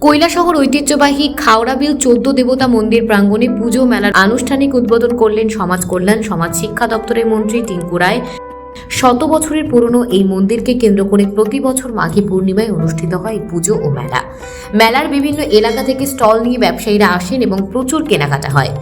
কৈলাসহর ঐতিহ্যবাহী খাওড়াবিল 14 দেবতা মন্দির প্রাঙ্গণে পুজো মেলার আনুষ্ঠানিক উদ্বোধন করলেন সমাজ কল্যাণ সমাজ শিক্ষা দপ্তরের মন্ত্রী টিঙ্কু রায়। 100 বছরের পুরনো এই মন্দিরকে কেন্দ্র করে প্রতি বছর মাঘী পূর্ণিমায় অনুষ্ঠিত হয় পুজো ও মেলা। মেলার বিভিন্ন এলাকা থেকে স্টল নিয়ে ব্যবসায়ীরা আসেন এবং প্রচুর কেনাকাটা হয়।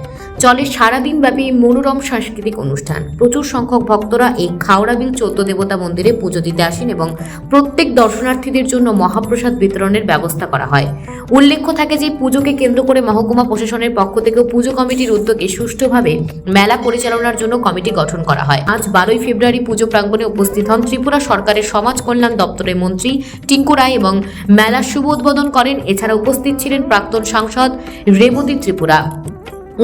চলে সারাদিন ব্যাপী মনোরম সাংস্কৃতিক অনুষ্ঠান। প্রচুর সংখ্যক ভক্তরা এই খাওড়াবিল 14 দেবতা মন্দিরে পুজো দিতে আসেন এবং প্রত্যেক দর্শনার্থীদের জন্য মহাপ্রসাদ বিতরণের ব্যবস্থা করা হয়। উল্লেখ্য থাকে যে পুজোকে কেন্দ্র করে মহকুমা প্রশাসনের পক্ষ থেকেও পুজো কমিটির উদ্যোগে সুষ্ঠুভাবে মেলা পরিচালনার জন্য কমিটি গঠন করা হয়। আজ 12 ফেব্রুয়ারি পুজো প্রাঙ্গণে উপস্থিত হন ত্রিপুরা সরকারের সমাজ কল্যাণ দপ্তরের মন্ত্রী টিঙ্কু রায় এবং মেলার শুভ উদ্বোধন করেন। এছাড়া উপস্থিত ছিলেন প্রাক্তন সাংসদ রেবতী ত্রিপুরা,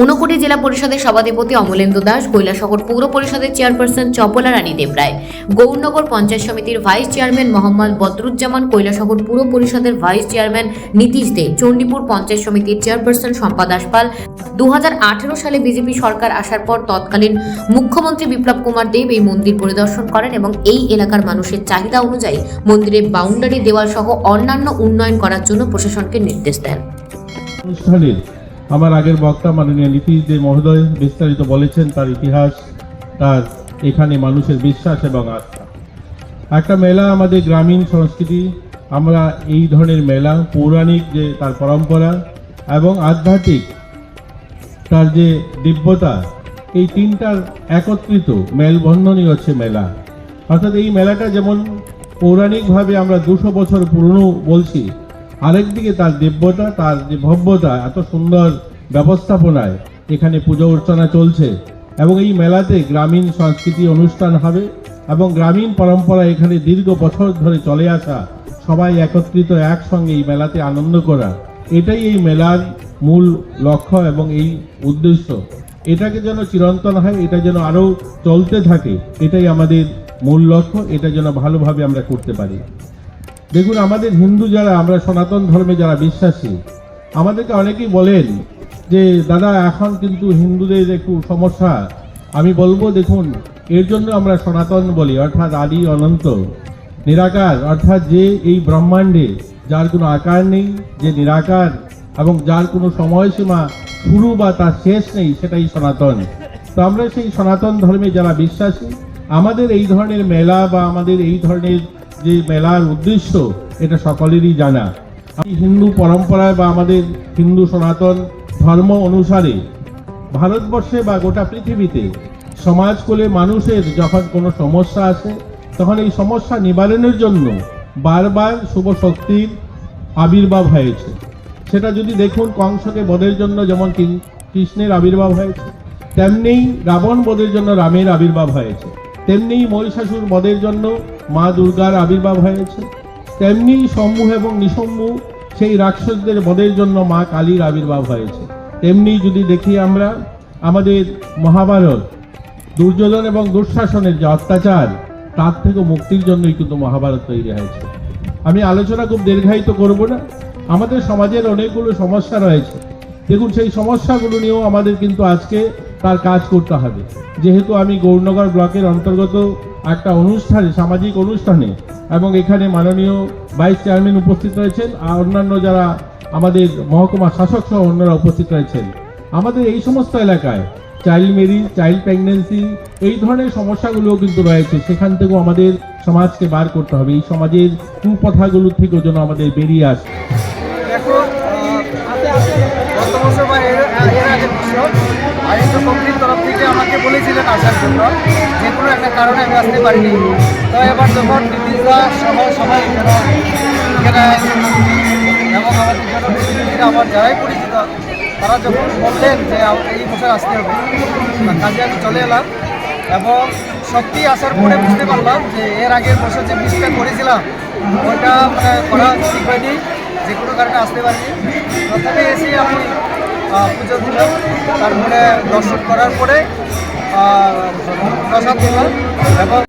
ঊনকোটি জেলা পরিষদের সভাধিপতি অমলেন্দু দাস, কৈলাসহর পৌর পরিষদের চেয়ারপারসন চপলা রানী দেবরায়, গৌরনগর পঞ্চায়েত সমিতির ভাইস চেয়ারম্যান মোহাম্মদ বদরুজ্জামান, কৈলাসহর পুর পরিষদের ভাইস চেয়ারম্যান নীতিশ দে, চণ্ডীপুর পঞ্চায়েত সমিতির চেয়ারপারসন শম্পা দাসপাল। 2018 সালে বিজেপি সরকার আসার পর তৎকালীন মুখ্যমন্ত্রী বিপ্লব কুমার দেব এই মন্দির পরিদর্শন করেন এবং এই এলাকার মানুষের চাহিদা অনুযায়ী মন্দিরের বাউন্ডারি দেওয়াল সহ অন্যান্য উন্নয়ন করার জন্য প্রশাসনকে নির্দেশ দেন। আমার আগের বক্তা মাননীয় নীতিশ দে মহোদয় বিস্তারিত বলেছেন তার ইতিহাস, তার এখানে মানুষের বিশ্বাস এবং আস্থা। একটা মেলা আমাদের গ্রামীণ সংস্কৃতি, আমরা এই ধরনের মেলা পৌরাণিক যে তার পরম্পরা এবং আধ্যাত্মিক তার যে দিব্যতা, এই তিনটার একত্রিত মেলবন্ধনই হচ্ছে মেলা। অর্থাৎ এই মেলাটা যেমন পৌরাণিকভাবে আমরা 200 বছর পুরনো বলছি, আরেকদিকে তার দিব্যতা, তার যে ভব্যতা, এত সুন্দর ব্যবস্থাপনায় এখানে পুজো অর্চনা চলছে এবং এই মেলাতে গ্রামীণ সংস্কৃতি অনুষ্ঠান হবে এবং গ্রামীণ পরম্পরা এখানে দীর্ঘ বছর ধরে চলে আসা, সবাই একত্রিত একসঙ্গে এই মেলাতে আনন্দ করা, এটাই এই মেলার মূল লক্ষ্য এবং এই উদ্দেশ্য। এটাকে যেন চিরন্তন হয়, এটা যেন আরও চলতে থাকে, এটাই আমাদের মূল লক্ষ্য। এটা যেন ভালোভাবে আমরা করতে পারি। দেখুন, আমাদের হিন্দু যারা, আমরা সনাতন ধর্মে যারা বিশ্বাসী, আমাদেরকে অনেকেই বলেন যে দাদা এখন কিন্তু হিন্দুদের একটু সমস্যা। আমি বলবো দেখুন, এর জন্য আমরা সনাতন বলি, অর্থাৎ আদি অনন্ত নিরাকার, অর্থাৎ যে এই ব্রহ্মাণ্ডে যার কোনো আকার নেই, যে নিরাকার এবং যার কোনো সময়সীমা শুরু বা তার শেষ নেই, সেটাই সনাতন। তো আমরা সেই সনাতন ধর্মে যারা বিশ্বাসী, আমাদের এই ধরনের মেলা বা আমাদের এই ধরনের যে মেলার উদ্দেশ্য, এটা সকলেরই জানা। হিন্দু পরম্পরায় বা আমাদের হিন্দু সনাতন ধর্ম অনুসারে ভারতবর্ষে বা গোটা পৃথিবীতে সমাজকুলে মানুষের যখন কোনো সমস্যা আসে, তখন এই সমস্যা নিবারণের জন্য বারবার শুভ শক্তির আবির্ভাব হয়েছে। সেটা যদি দেখুন, কংসকে বধের জন্য যেমন কৃষ্ণের আবির্ভাব হয়েছে, তেমনি রাবণ বধের জন্য রামের আবির্ভাব হয়েছে, তেমনি মহিষাসুর বধের জন্য মা দুর্গার আবির্ভাব হয়েছে, তেমনি শম্ভু এবং নিশম্ভু সেই রাক্ষসদের বধের জন্য মা কালীর আবির্ভাব হয়েছে। তেমনি যদি দেখি আমরা আমাদের মহাভারত, দুর্যোধন এবং দুঃশাসনের যে অত্যাচার, তার থেকে মুক্তির জন্যই কিন্তু মহাভারত তৈরি হয়েছে। আমি আলোচনা খুব দীর্ঘায়িত করব না। আমাদের সমাজের অনেকগুলো সমস্যা রয়েছে। দেখুন, সেই সমস্যাগুলো নিয়েও আমাদের কিন্তু আজকে তার কাজ করতে হবে। যেহেতু আমি গৌরনগর ব্লকের অন্তর্গত একটা অনুষ্ঠানে, সামাজিক অনুষ্ঠানে, এবং এখানে মাননীয় ভাইস চেয়ারম্যান উপস্থিত রয়েছেন আর অন্যান্য যারা আমাদের মহকুমা শাসক সহ অন্যরা উপস্থিত রয়েছেন, আমাদের এই সমস্ত এলাকায় চাইল্ড ম্যারেজ, চাইল্ড প্রেগন্যান্সি, এই ধরনের সমস্যাগুলোও কিন্তু রয়েছে। সেখান থেকেও আমাদের সমাজকে বার করতে হবে, এই সমাজের কুপ্রথাগুলো থেকেও যেন আমাদের বেরিয়ে আসে। দেখো, গত বছর বা এর আগের বছর আরেকটা কোম্পানির তরফ থেকে আমাকে বলেছিলেন আসার জন্য, যে কোনো একটা কারণে আমি আসতে পারিনি। তো এবার যখন নীতিশরা সহ সবাই এখানে এবং আমাদের জনপ্রতিনিধিরা আমার যারাই পরিচিত, তারা যখন বললেন যে এই বছর আসতে হবে, কাজে আমি চলে এলাম এবং সত্যি আসার পরে বুঝতে পারলাম যে এর আগের বছর যে মিসটা করেছিলাম ওইটা করা ঠিক হয়নি, যে কোনো কারণে আসতে পারিনি। প্রথমে এসে আমি পুজো দিলাম, তারপরে দর্শন করার পরে প্রসাদ দিলাম এবং